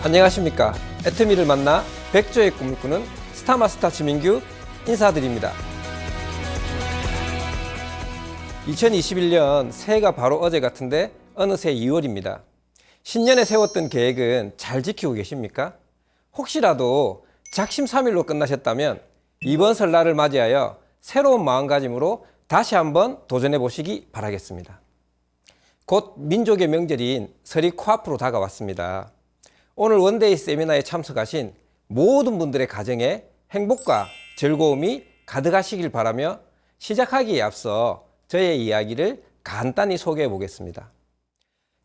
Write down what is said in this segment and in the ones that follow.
안녕하십니까. 애터미를 만나 백조의 꿈을 꾸는 스타마스터 주민규 인사드립니다. 2021년 새해가 바로 어제 같은데 어느새 2월입니다. 신년에 세웠던 계획은 잘 지키고 계십니까? 혹시라도 작심삼일로 끝나셨다면 이번 설날을 맞이하여 새로운 마음가짐으로 다시 한번 도전해 보시기 바라겠습니다. 곧 민족의 명절인 설이 코앞으로 다가왔습니다. 오늘 원데이 세미나에 참석하신 모든 분들의 가정에 행복과 즐거움이 가득하시길 바라며 시작하기에 앞서 저의 이야기를 간단히 소개해 보겠습니다.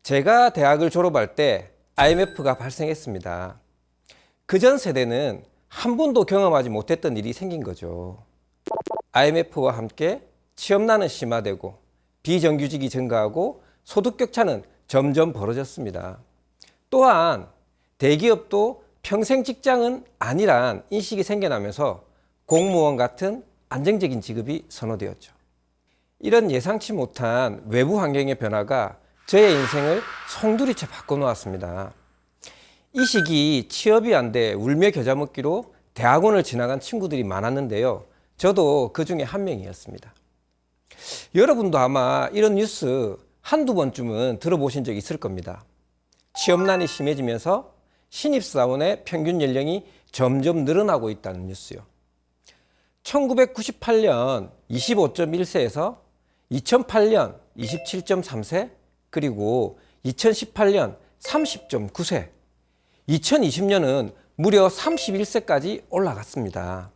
제가 대학을 졸업할 때 IMF가 발생했습니다. 그전 세대는 한 번도 경험하지 못했던 일이 생긴 거죠. IMF와 함께 취업난은 심화되고 비정규직이 증가하고 소득 격차는 점점 벌어졌습니다. 또한 대기업도 평생 직장은 아니란 인식이 생겨나면서 공무원 같은 안정적인 직업이 선호되었죠. 이런 예상치 못한 외부 환경의 변화가 저의 인생을 송두리째 바꿔놓았습니다. 이 시기 취업이 안 돼 울며 겨자 먹기로 대학원을 지나간 친구들이 많았는데요. 저도 그 중에 한 명이었습니다. 여러분도 아마 이런 뉴스 한두 번쯤은 들어보신 적 있을 겁니다. 취업난이 심해지면서 신입사원의 평균 연령이 점점 늘어나고 있다는 뉴스요. 1998년 25.1세에서 2008년 27.3세, 그리고 2018년 30.9세, 2020년은 무려 31세까지 올라갔습니다.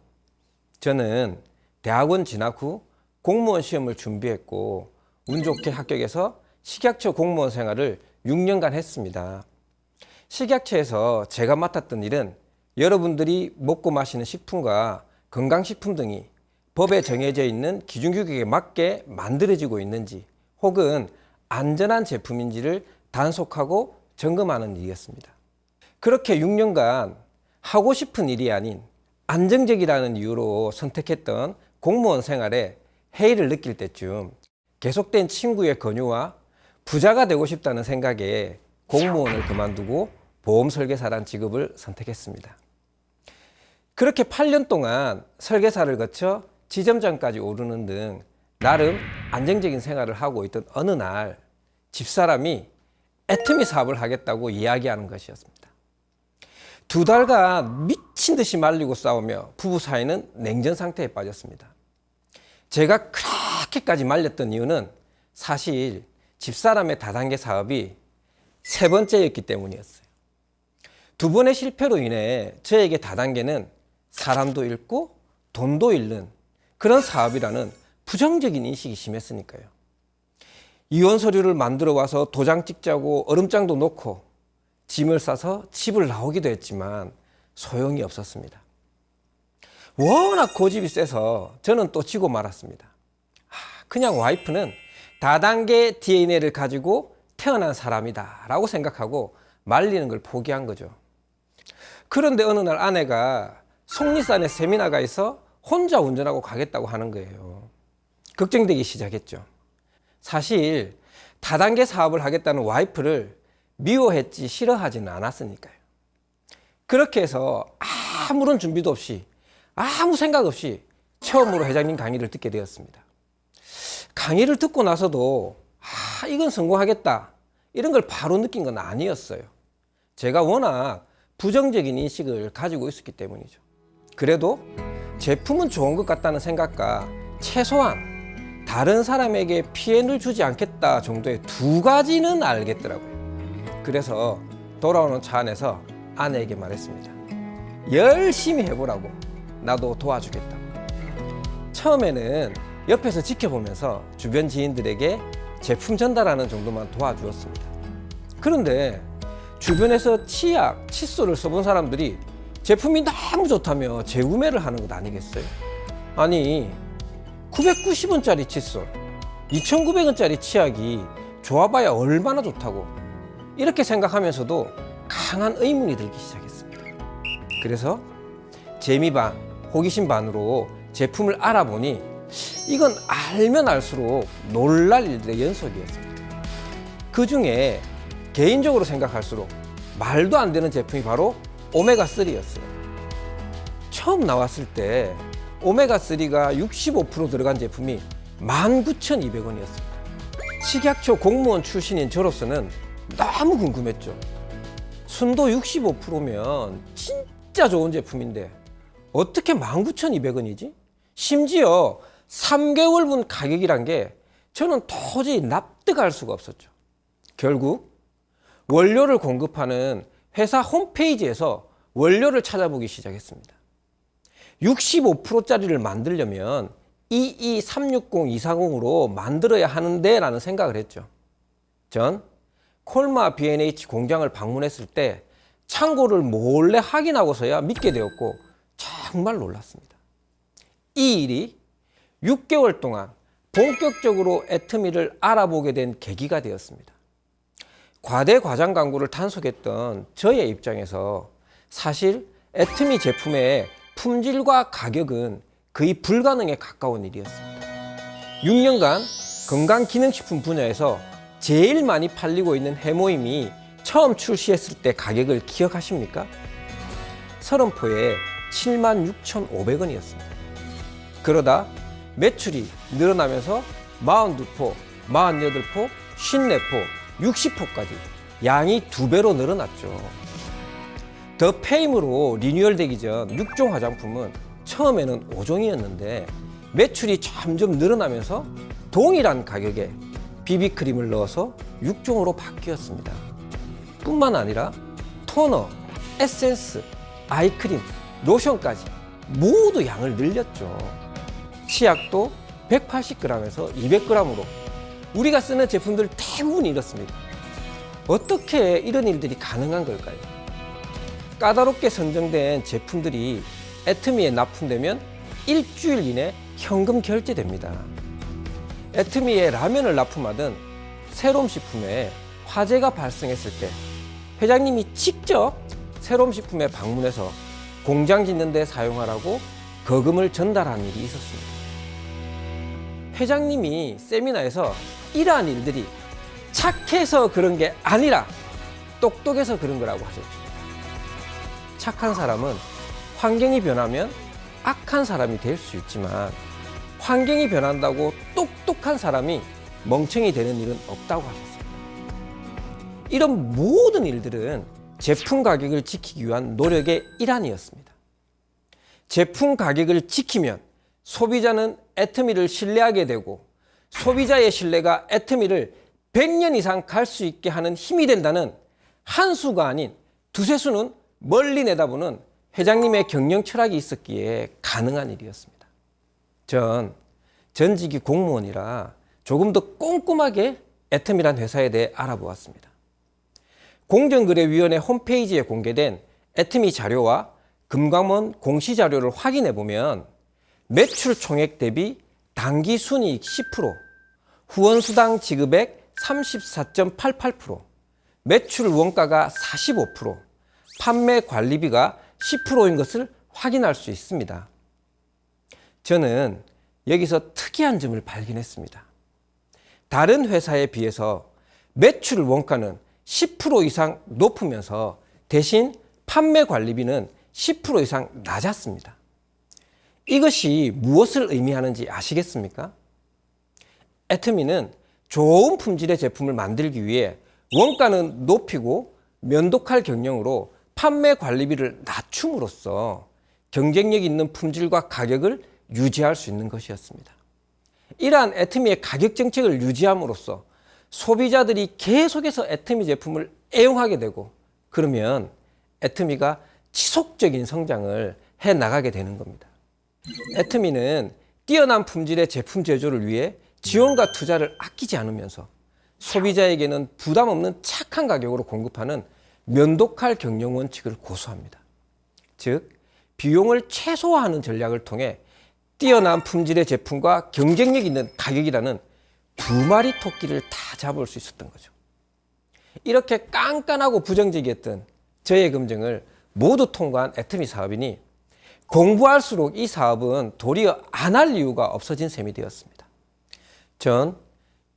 저는 대학원 진학 후 공무원 시험을 준비했고 운 좋게 합격해서 식약처 공무원 생활을 6년간 했습니다. 식약처에서 제가 맡았던 일은 여러분들이 먹고 마시는 식품과 건강식품 등이 법에 정해져 있는 기준 규격에 맞게 만들어지고 있는지 혹은 안전한 제품인지를 단속하고 점검하는 일이었습니다. 그렇게 6년간 하고 싶은 일이 아닌 안정적이라는 이유로 선택했던 공무원 생활에 해이를 느낄 때쯤 계속된 친구의 권유와 부자가 되고 싶다는 생각에 공무원을 그만두고 보험 설계사란 직업을 선택했습니다. 그렇게 8년 동안 설계사를 거쳐 지점장까지 오르는 등 나름 안정적인 생활을 하고 있던 어느 날 집사람이 애터미 사업을 하겠다고 이야기하는 것이었습니다. 2달간 미친 듯이 말리고 싸우며 부부 사이는 냉전 상태에 빠졌습니다. 제가 그렇게까지 말렸던 이유는 사실 집사람의 다단계 사업이 3번째였기 때문이었어요. 2번의 실패로 인해 저에게 다단계는 사람도 잃고 돈도 잃는 그런 사업이라는 부정적인 인식이 심했으니까요. 이혼 서류를 만들어 와서 도장 찍자고 얼음장도 놓고 짐을 싸서 집을 나오기도 했지만 소용이 없었습니다. 워낙 고집이 세서 저는 또 지고 말았습니다. 그냥 와이프는 다단계 DNA를 가지고 태어난 사람이다 라고 생각하고 말리는 걸 포기한 거죠. 그런데 어느 날 아내가 속리산에 세미나가 있어 혼자 운전하고 가겠다고 하는 거예요. 걱정되기 시작했죠. 사실 다단계 사업을 하겠다는 와이프를 미워했지 싫어하지는 않았으니까요. 그렇게 해서 아무런 준비도 없이 아무 생각 없이 처음으로 회장님 강의를 듣게 되었습니다. 강의를 듣고 나서도 이건 성공하겠다 이런 걸 바로 느낀 건 아니었어요. 제가 워낙 부정적인 인식을 가지고 있었기 때문이죠. 그래도 제품은 좋은 것 같다는 생각과 최소한 다른 사람에게 피해를 주지 않겠다 정도의 2가지는 알겠더라고요. 그래서 돌아오는 차 안에서 아내에게 말했습니다. 열심히 해보라고. 나도 도와주겠다고. 처음에는 옆에서 지켜보면서 주변 지인들에게 제품 전달하는 정도만 도와주었습니다. 그런데 주변에서 치약, 칫솔을 써본 사람들이 제품이 너무 좋다며 재구매를 하는 것 아니겠어요? 아니 990원짜리 칫솔, 2,900원짜리 치약이 좋아봐야 얼마나 좋다고 이렇게 생각하면서도 강한 의문이 들기 시작했습니다. 그래서 재미 반, 호기심 반으로 제품을 알아보니 이건 알면 알수록 놀랄 일들의 연속이었습니다. 그 중에 개인적으로 생각할수록 말도 안 되는 제품이 바로 오메가3였어요. 처음 나왔을 때 오메가3가 65% 들어간 제품이 19,200원이었습니다. 식약처 공무원 출신인 저로서는 너무 궁금했죠. 순도 65%면 진짜 좋은 제품인데 어떻게 19,200원이지? 심지어 3개월분 가격이란 게 저는 도저히 납득할 수가 없었죠. 결국 원료를 공급하는 회사 홈페이지에서 원료를 찾아보기 시작했습니다. 65%짜리를 만들려면 22360-240으로 만들어야 하는데 라는 생각을 했죠. 전 콜마 B&H 공장을 방문했을 때 창고를 몰래 확인하고서야 믿게 되었고 정말 놀랐습니다. 이 일이 6개월 동안 본격적으로 애터미를 알아보게 된 계기가 되었습니다. 과대 과장 광고를 단속했던 저의 입장에서 사실 애터미 제품의 품질과 가격은 거의 불가능에 가까운 일이었습니다. 6년간 건강기능식품 분야에서 제일 많이 팔리고 있는 해모임이 처음 출시했을 때 가격을 기억하십니까? 30포에 76,500원이었습니다. 그러다 매출이 늘어나면서 42포, 48포, 54포, 60포까지 양이 2배로 늘어났죠. 더 페임으로 리뉴얼되기 전 6종 화장품은 처음에는 5종이었는데 매출이 점점 늘어나면서 동일한 가격에 비비크림을 넣어서 6종으로 바뀌었습니다. 뿐만 아니라 토너, 에센스, 아이크림, 로션까지 모두 양을 늘렸죠. 치약도 180g에서 200g으로 우리가 쓰는 제품들 대부분이 이렇습니다. 어떻게 이런 일들이 가능한 걸까요? 까다롭게 선정된 제품들이 애터미에 납품되면 일주일 이내 현금 결제됩니다. 애터미에 라면을 납품하던 새롬식품에 화재가 발생했을 때 회장님이 직접 새롬식품에 방문해서 공장 짓는 데 사용하라고 거금을 전달한 일이 있었습니다. 회장님이 세미나에서 이러한 일들이 착해서 그런 게 아니라 똑똑해서 그런 거라고 하셨죠. 착한 사람은 환경이 변하면 악한 사람이 될 수 있지만 환경이 변한다고 똑똑한 사람이 멍청이 되는 일은 없다고 하셨습니다. 이런 모든 일들은 제품 가격을 지키기 위한 노력의 일환이었습니다. 제품 가격을 지키면 소비자는 애터미를 신뢰하게 되고 소비자의 신뢰가 애터미를 100년 이상 갈 수 있게 하는 힘이 된다는 한 수가 아닌 두세 수는 멀리 내다보는 회장님의 경영 철학이 있었기에 가능한 일이었습니다. 전 전직이 공무원이라 조금 더 꼼꼼하게 애터미란 회사에 대해 알아보았습니다. 공정거래위원회 홈페이지에 공개된 애터미 자료와 금감원 공시자료를 확인해 보면 매출 총액 대비 당기순이익 10%, 후원수당 지급액 34.88%, 매출 원가가 45%, 판매 관리비가 10%인 것을 확인할 수 있습니다. 저는 여기서 특이한 점을 발견했습니다. 다른 회사에 비해서 매출 원가는 10% 이상 높으면서 대신 판매 관리비는 10% 이상 낮았습니다. 이것이 무엇을 의미하는지 아시겠습니까? 애터미는 좋은 품질의 제품을 만들기 위해 원가는 높이고 면독할 경영으로 판매 관리비를 낮춤으로써 경쟁력 있는 품질과 가격을 유지할 수 있는 것이었습니다. 이러한 애터미의 가격 정책을 유지함으로써 소비자들이 계속해서 애터미 제품을 애용하게 되고 그러면 애터미가 지속적인 성장을 해 나가게 되는 겁니다. 애터미는 뛰어난 품질의 제품 제조를 위해 지원과 투자를 아끼지 않으면서 소비자에게는 부담 없는 착한 가격으로 공급하는 면독할 경영 원칙을 고수합니다. 즉, 비용을 최소화하는 전략을 통해 뛰어난 품질의 제품과 경쟁력 있는 가격이라는 두 마리 토끼를 다 잡을 수 있었던 거죠. 이렇게 깐깐하고 부정적이었던 저의 검증을 모두 통과한 애터미 사업이니 공부할수록 이 사업은 도리어 안 할 이유가 없어진 셈이 되었습니다. 전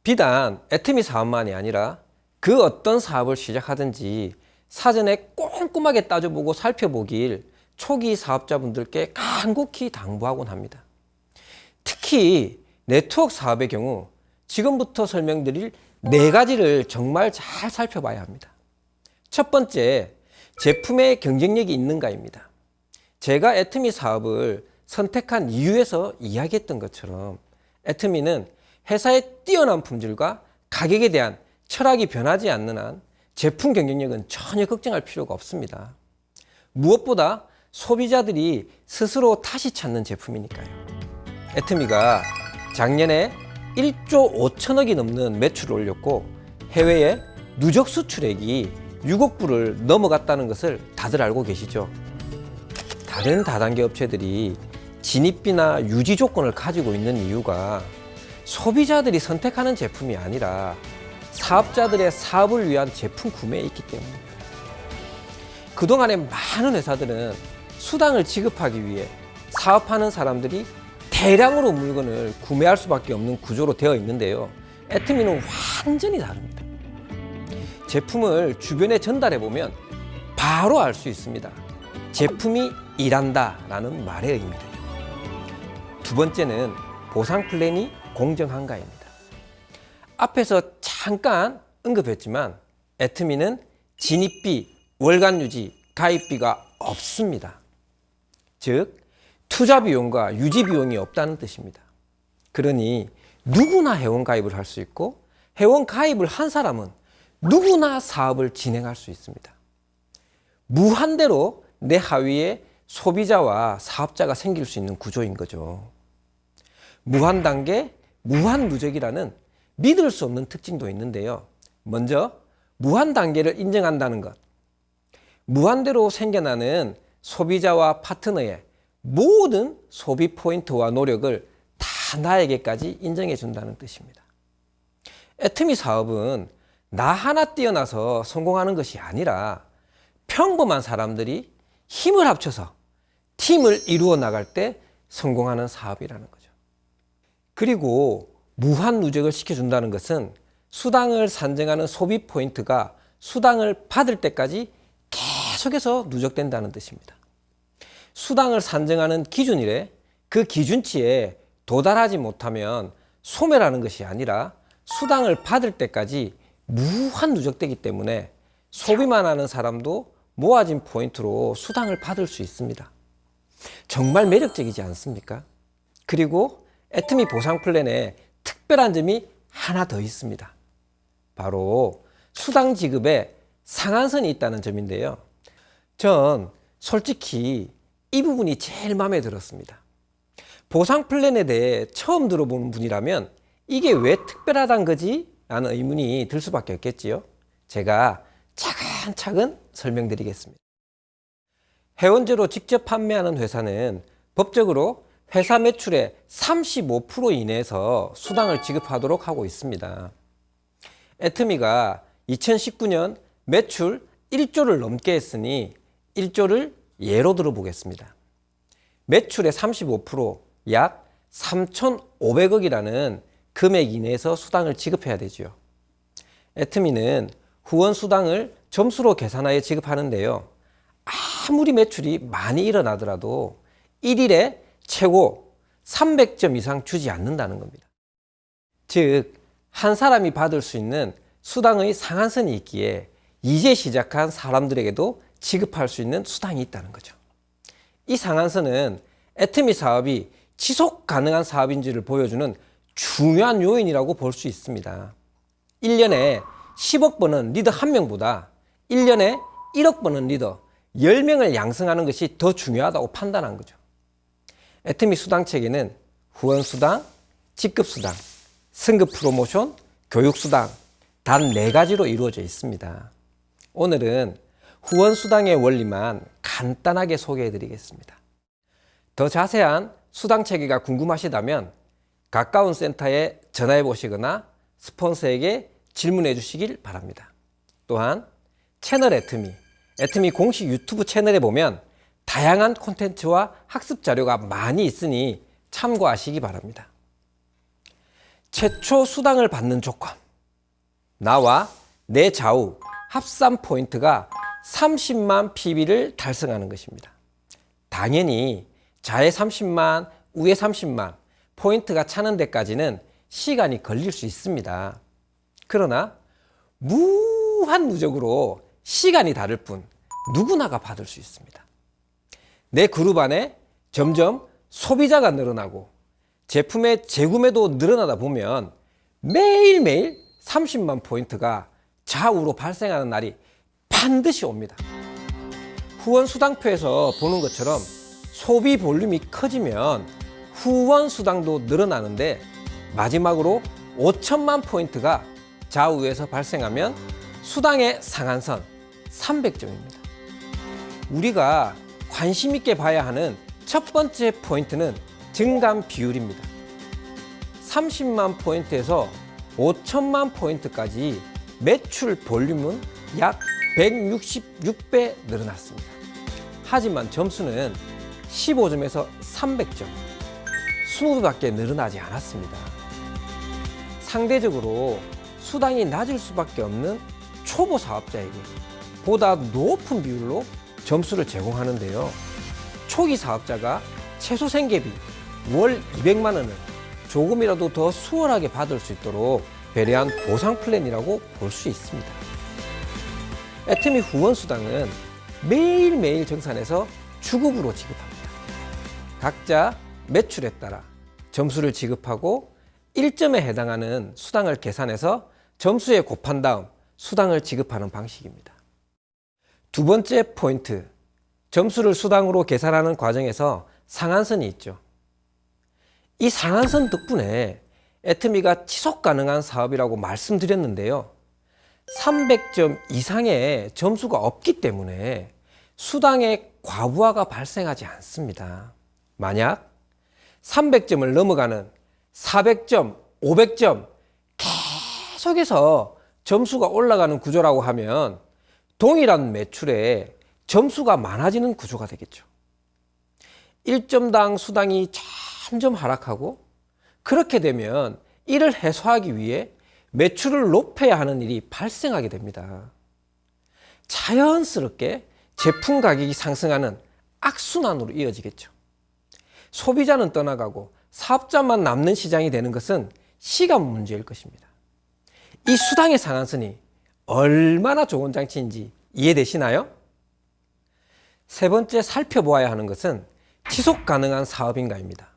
비단 애터미 사업만이 아니라 그 어떤 사업을 시작하든지 사전에 꼼꼼하게 따져보고 살펴보길 초기 사업자분들께 간곡히 당부하곤 합니다. 특히 네트워크 사업의 경우 지금부터 설명드릴 4가지를 정말 잘 살펴봐야 합니다. 첫 번째, 제품의 경쟁력이 있는가입니다. 제가 애트미 사업을 선택한 이유에서 이야기했던 것처럼 애트미는 회사의 뛰어난 품질과 가격에 대한 철학이 변하지 않는 한 제품 경쟁력은 전혀 걱정할 필요가 없습니다. 무엇보다 소비자들이 스스로 다시 찾는 제품이니까요. 애트미가 작년에 1조 5천억이 넘는 매출을 올렸고 해외에 누적 수출액이 6억 불을 넘어갔다는 것을 다들 알고 계시죠? 다른 다단계 업체들이 진입비나 유지 조건을 가지고 있는 이유가 소비자들이 선택하는 제품이 아니라 사업자들의 사업을 위한 제품 구매에 있기 때문입니다. 그동안에 많은 회사들은 수당을 지급하기 위해 사업하는 사람들이 대량으로 물건을 구매할 수밖에 없는 구조로 되어 있는데요. 애트미는 완전히 다릅니다. 제품을 주변에 전달해 보면 바로 알 수 있습니다. 제품이 일한다라는 말의 의미를. 두 번째는 보상 플랜이 공정한가입니다. 앞에서 잠깐 언급했지만 애트미는 진입비, 월간 유지, 가입비가 없습니다. 즉 투자 비용과 유지 비용이 없다는 뜻입니다. 그러니 누구나 회원 가입을 할 수 있고 회원 가입을 한 사람은 누구나 사업을 진행할 수 있습니다. 무한대로 내 하위에 소비자와 사업자가 생길 수 있는 구조인 거죠. 무한 단계, 무한 누적이라는 믿을 수 없는 특징도 있는데요. 먼저 무한 단계를 인정한다는 것. 무한대로 생겨나는 소비자와 파트너의 모든 소비 포인트와 노력을 다 나에게까지 인정해 준다는 뜻입니다. 애트미 사업은 나 하나 뛰어나서 성공하는 것이 아니라 평범한 사람들이 힘을 합쳐서 팀을 이루어 나갈 때 성공하는 사업이라는 거죠. 그리고 무한 누적을 시켜준다는 것은 수당을 산정하는 소비 포인트가 수당을 받을 때까지 계속해서 누적된다는 뜻입니다. 수당을 산정하는 기준이래 그 기준치에 도달하지 못하면 소멸하는 것이 아니라 수당을 받을 때까지 무한 누적되기 때문에 소비만 하는 사람도 모아진 포인트로 수당을 받을 수 있습니다. 정말 매력적이지 않습니까? 그리고 애트미 보상 플랜에 특별한 점이 하나 더 있습니다. 바로 수당 지급에 상한선이 있다는 점인데요. 전 솔직히 이 부분이 제일 마음에 들었습니다. 보상 플랜에 대해 처음 들어보는 분이라면 이게 왜 특별하단 거지? 라는 의문이 들 수밖에 없겠지요. 제가 차근차근 설명드리겠습니다. 회원제로 직접 판매하는 회사는 법적으로 회사 매출의 35% 이내에서 수당을 지급하도록 하고 있습니다. 애트미가 2019년 매출 1조를 넘게 했으니 1조를 예로 들어보겠습니다. 매출의 35%, 약 3,500억이라는 금액 이내에서 수당을 지급해야 되죠. 애트미는 후원 수당을 점수로 계산하여 지급하는데요. 아무리 매출이 많이 일어나더라도 1일에 최고 300점 이상 주지 않는다는 겁니다. 즉, 한 사람이 받을 수 있는 수당의 상한선이 있기에 이제 시작한 사람들에게도 지급할 수 있는 수당이 있다는 거죠. 이 상한선은 애트미 사업이 지속 가능한 사업인지를 보여주는 중요한 요인이라고 볼 수 있습니다. 1년에 10억 버는 리더 1명보다 1년에 1억 버는 리더 10명을 양성하는 것이 더 중요하다고 판단한 거죠. 애트미 수당 체계는 후원 수당, 직급 수당, 승급 프로모션, 교육 수당 단 4가지로 이루어져 있습니다. 오늘은 후원 수당의 원리만 간단하게 소개해 드리겠습니다. 더 자세한 수당 체계가 궁금하시다면 가까운 센터에 전화해 보시거나 스폰서에게 질문해 주시길 바랍니다. 또한 채널 애트미 공식 유튜브 채널에 보면 다양한 콘텐츠와 학습 자료가 많이 있으니 참고하시기 바랍니다. 최초 수당을 받는 조건. 나와 내 좌우 합산 포인트가 30만 PB를 달성하는 것입니다. 당연히 좌에 30만, 우에 30만 포인트가 차는 데까지는 시간이 걸릴 수 있습니다. 그러나 무한 누적으로 시간이 다를 뿐 누구나가 받을 수 있습니다. 내 그룹 안에 점점 소비자가 늘어나고 제품의 재구매도 늘어나다 보면 매일매일 30만 포인트가 좌우로 발생하는 날이 반드시 옵니다. 후원 수당표에서 보는 것처럼 소비 볼륨이 커지면 후원 수당도 늘어나는데 마지막으로 5천만 포인트가 좌우에서 발생하면 수당의 상한선 300점입니다. 우리가 관심 있게 봐야 하는 첫 번째 포인트는 증감 비율입니다. 30만 포인트에서 5천만 포인트까지 매출 볼륨은 약 166배 늘어났습니다. 하지만 점수는 15점에서 300점, 20배밖에 늘어나지 않았습니다. 상대적으로 수당이 낮을 수밖에 없는 초보 사업자에게 보다 높은 비율로 점수를 제공하는데요. 초기 사업자가 최소 생계비 월 200만 원을 조금이라도 더 수월하게 받을 수 있도록 배려한 보상 플랜이라고 볼 수 있습니다. 애터미 후원 수당은 매일매일 정산해서 주급으로 지급합니다. 각자 매출에 따라 점수를 지급하고 1점에 해당하는 수당을 계산해서 점수에 곱한 다음 수당을 지급하는 방식입니다. 두 번째 포인트, 점수를 수당으로 계산하는 과정에서 상한선이 있죠. 이 상한선 덕분에 애터미가 지속 가능한 사업이라고 말씀드렸는데요. 300점 이상의 점수가 없기 때문에 수당의 과부하가 발생하지 않습니다. 만약 300점을 넘어가는 400점, 500점 계속해서 점수가 올라가는 구조라고 하면 동일한 매출에 점수가 많아지는 구조가 되겠죠. 1점당 수당이 점점 하락하고 그렇게 되면 이를 해소하기 위해 매출을 높여야 하는 일이 발생하게 됩니다. 자연스럽게 제품 가격이 상승하는 악순환으로 이어지겠죠. 소비자는 떠나가고 사업자만 남는 시장이 되는 것은 시간 문제일 것입니다. 이 수당의 상한선이 얼마나 좋은 장치인지 이해되시나요? 세 번째 살펴보아야 하는 것은 지속 가능한 사업인가입니다.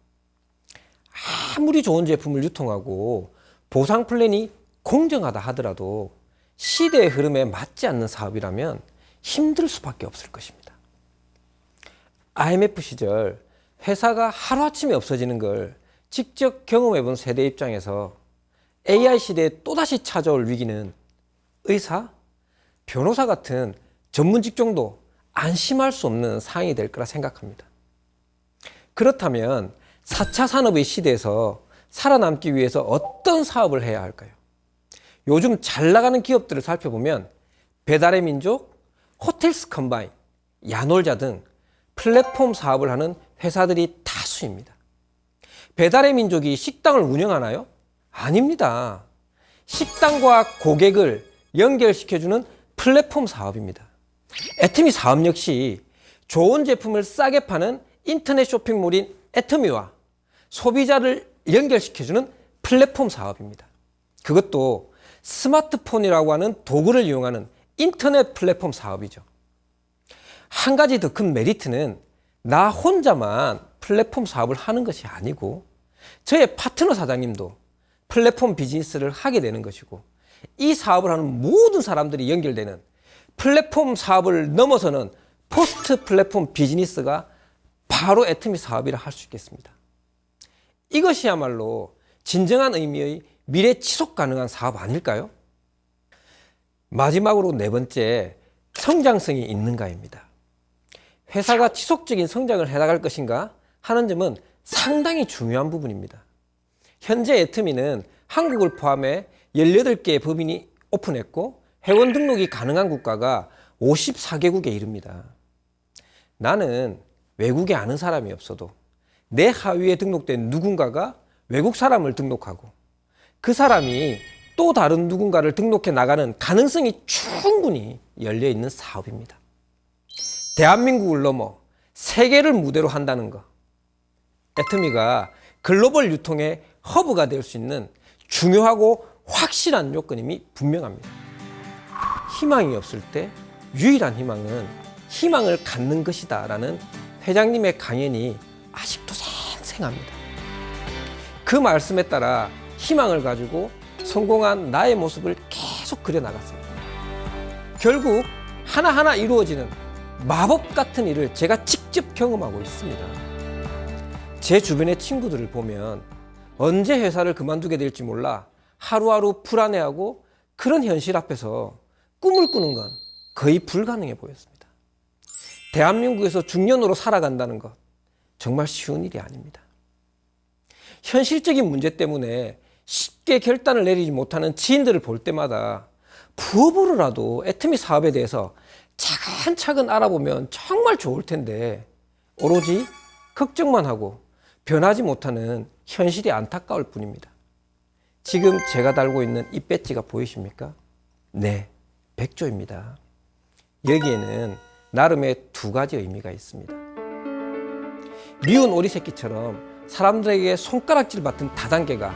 아무리 좋은 제품을 유통하고 보상 플랜이 공정하다 하더라도 시대의 흐름에 맞지 않는 사업이라면 힘들 수밖에 없을 것입니다. IMF 시절 회사가 하루아침에 없어지는 걸 직접 경험해본 세대 입장에서 AI 시대에 또다시 찾아올 위기는 의사, 변호사 같은 전문 직종도 안심할 수 없는 상황이 될 거라 생각합니다. 그렇다면 4차 산업의 시대에서 살아남기 위해서 어떤 사업을 해야 할까요? 요즘 잘 나가는 기업들을 살펴보면 배달의 민족, 호텔스 컴바인, 야놀자 등 플랫폼 사업을 하는 회사들이 다수입니다. 배달의 민족이 식당을 운영하나요? 아닙니다. 식당과 고객을 연결시켜주는 플랫폼 사업입니다. 애터미 사업 역시 좋은 제품을 싸게 파는 인터넷 쇼핑몰인 애터미와 소비자를 연결시켜주는 플랫폼 사업입니다. 그것도 스마트폰이라고 하는 도구를 이용하는 인터넷 플랫폼 사업이죠. 한 가지 더 큰 메리트는 나 혼자만 플랫폼 사업을 하는 것이 아니고 저의 파트너 사장님도 플랫폼 비즈니스를 하게 되는 것이고 이 사업을 하는 모든 사람들이 연결되는 플랫폼 사업을 넘어서는 포스트 플랫폼 비즈니스가 바로 애터미 사업이라 할 수 있겠습니다. 이것이야말로 진정한 의미의 미래 지속 가능한 사업 아닐까요? 마지막으로 네 번째, 성장성이 있는가입니다. 회사가 지속적인 성장을 해나갈 것인가 하는 점은 상당히 중요한 부분입니다. 현재 애터미는 한국을 포함해 18개의 법인이 오픈했고 회원 등록이 가능한 국가가 54개국에 이릅니다. 나는 외국에 아는 사람이 없어도 내 하위에 등록된 누군가가 외국 사람을 등록하고 그 사람이 또 다른 누군가를 등록해 나가는 가능성이 충분히 열려 있는 사업입니다. 대한민국을 넘어 세계를 무대로 한다는 것. 애터미가 글로벌 유통의 허브가 될 수 있는 중요하고 확실한 요건임이 분명합니다. 희망이 없을 때 유일한 희망은 희망을 갖는 것이다 라는 회장님의 강연이 아직도 생생합니다. 그 말씀에 따라 희망을 가지고 성공한 나의 모습을 계속 그려나갔습니다. 결국 하나하나 이루어지는 마법 같은 일을 제가 직접 경험하고 있습니다. 제 주변의 친구들을 보면 언제 회사를 그만두게 될지 몰라 하루하루 불안해하고 그런 현실 앞에서 꿈을 꾸는 건 거의 불가능해 보였습니다. 대한민국에서 중년으로 살아간다는 것 정말 쉬운 일이 아닙니다. 현실적인 문제 때문에 쉽게 결단을 내리지 못하는 지인들을 볼 때마다 부업으로라도 애터미 사업에 대해서 차근차근 알아보면 정말 좋을 텐데 오로지 걱정만 하고 변하지 못하는 현실이 안타까울 뿐입니다. 지금 제가 달고 있는 이 배지가 보이십니까? 네, 백조입니다. 여기에는 나름의 두 가지 의미가 있습니다. 미운 오리 새끼처럼 사람들에게 손가락질 받은 다단계가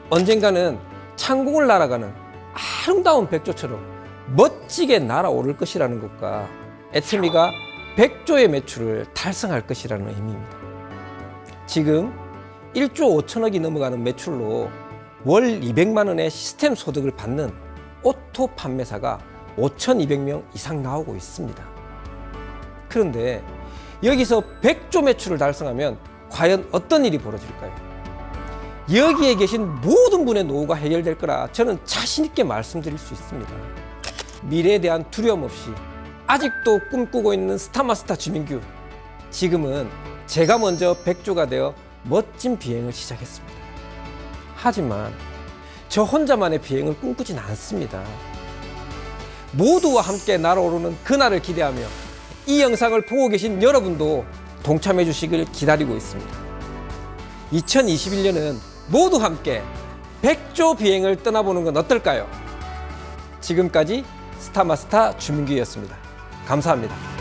언젠가는 창공을 날아가는 아름다운 백조처럼 멋지게 날아오를 것이라는 것과 애터미가 백조의 매출을 달성할 것이라는 의미입니다. 지금 1조 5천억이 넘어가는 매출로 월 200만 원의 시스템 소득을 받는 오토 판매사가 5,200명 이상 나오고 있습니다. 그런데 여기서 100조 매출을 달성하면 과연 어떤 일이 벌어질까요? 여기에 계신 모든 분의 노후가 해결될 거라 저는 자신 있게 말씀드릴 수 있습니다. 미래에 대한 두려움 없이 아직도 꿈꾸고 있는 스타마스터 주민규, 지금은 제가 먼저 백조가 되어 멋진 비행을 시작했습니다. 하지만 저 혼자만의 비행을 꿈꾸진 않습니다. 모두와 함께 날아오르는 그날을 기대하며 이 영상을 보고 계신 여러분도 동참해 주시길 기다리고 있습니다. 2021년은 모두 함께 백조 비행을 떠나보는 건 어떨까요? 지금까지 스타마스터 주민규였습니다. 감사합니다.